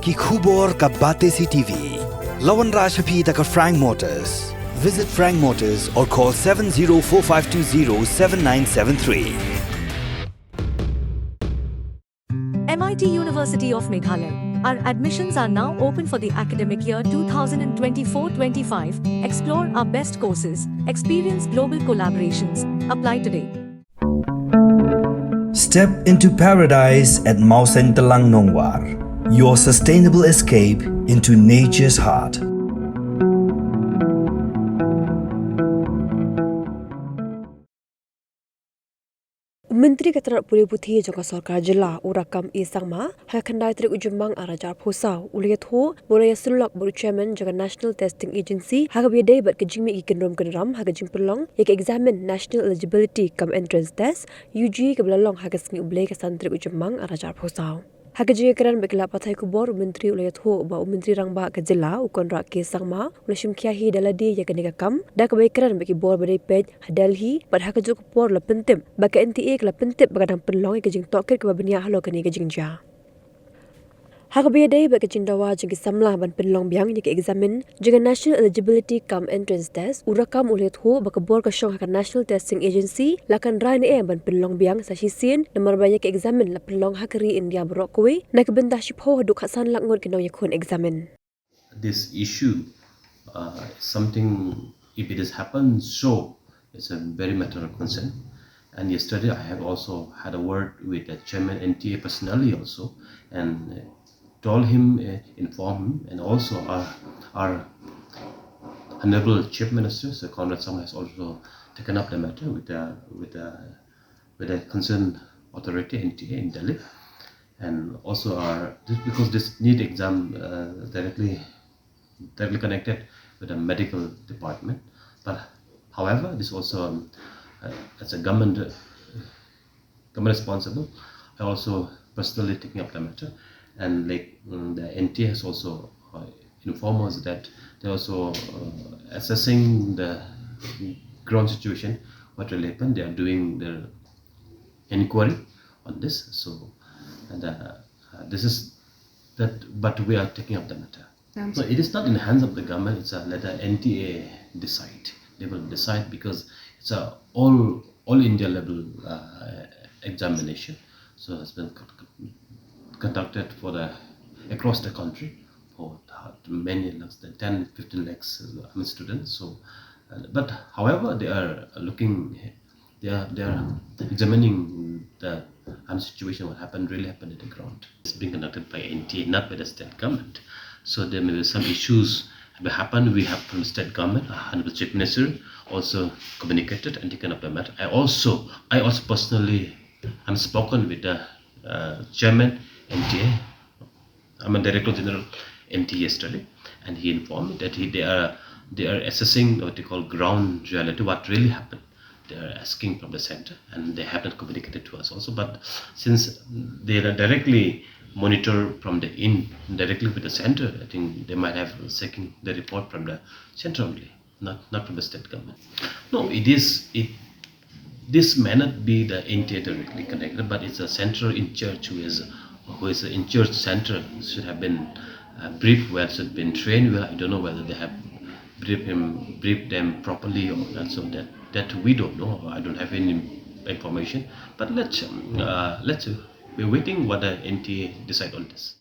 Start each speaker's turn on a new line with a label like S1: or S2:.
S1: ki khubor ka bate si TV. Lawan Rashaphi taka Frank Motors. Visit Frank Motors or call 7045207973.
S2: MIT University of Meghalaya. Our admissions are now open for the academic year 2024-25. Explore our best courses, experience global collaborations. Apply today.
S1: Step into paradise at Mausen Telang Nongwar, your sustainable escape into nature's heart.
S3: Menteri Keterangan Pulih Putih Jangka Sarkar Jela Urakam Isangma Hakandai Trik Ujumang Arajar Posau Ulayat Ho Bolaya Sulap Board Chairman Jangka National Testing Agency Hagabiyadai Bat Kejingmi Kynrum Kynram Hagajing Perlong Yak Examin National Eligibility Come Entrance Test UG Kebelalong Hagasngi Ublay Kesan Trik Ujumang Arajar Posau Hagajing Keran Bekila Patai Kubor Menteri Ulayat Ho Ba Menteri Rangba Kejela Ukon Rak Kesangma Ulashim Kiahi Daladi Yakaniga Kam Da Kebaikaran Beki Bor Badai Pej Hadalhi Bat Hagajuk Por La Pentim Baka NTA Kela Pentip Bagadang Penlong Kejing Tohkit Kebabenia Halo Kani Kejing Ja Hagabiyadai Bat Kejing Dawa Jengki Samlah Ban Penlong Biang Yaki Eksamin Jengki National Eligibility Come Entrance Test Urakam Ulayat Ho Baka Bor Kasyong Hakan National Testing Agency Lakan Rai Ni Ban Penlong Biang Sashisin Nomor Banyak Eksamin La Penlong Hakari India Berokwe Nak Bentah Shipho Haduk Hasan Lakngot Kinau Yakun Eksamin.
S4: This issue is something, if it has happened, so it's a very matter of concern. And yesterday I have also had a word with the chairman NTA personally also, and told him, informed him, and also our honorable chief minister, Sir Conrad Sama, has also taken up the matter with the concerned authority NTA in Delhi, and also because this Neet exam directly connected with the medical department, but however this also as a government responsible, I also personally taking up the matter, and like the NTA has also informed us that they're also assessing the ground situation, what will happen. They are doing their inquiry on this, so and this is that, but we are taking up the matter. So it is not in the hands of the government, it's let the NTA decide. They will decide because it's a all India level examination, so it's been conducted for across the country for many lakhs, 10-15 lakhs students. So but however they are looking, they are examining the situation, what really happened at the ground. It's being conducted by NTA, not by the state government. So there may be some issues have happened. We have from the state government, Honorable Chief Minister also communicated and taken up the matter. I also personally am spoken with the chairman NTA, Director General NTA yesterday, and he informed me that they are assessing what they call ground reality, what really happened. They are asking from the center, and they have not communicated to us also. But since they are directly monitor from directly with the center, I think they might have taken the report from the center only, not from the state government. No, this may not be the NTA directly connected, but it's a center in charge who is the in charge center should have been briefed well, should have been trained well. I don't know whether they have briefed them properly or not, so that we don't know. I don't have any information, but let's we're waiting what the NTA decide on this.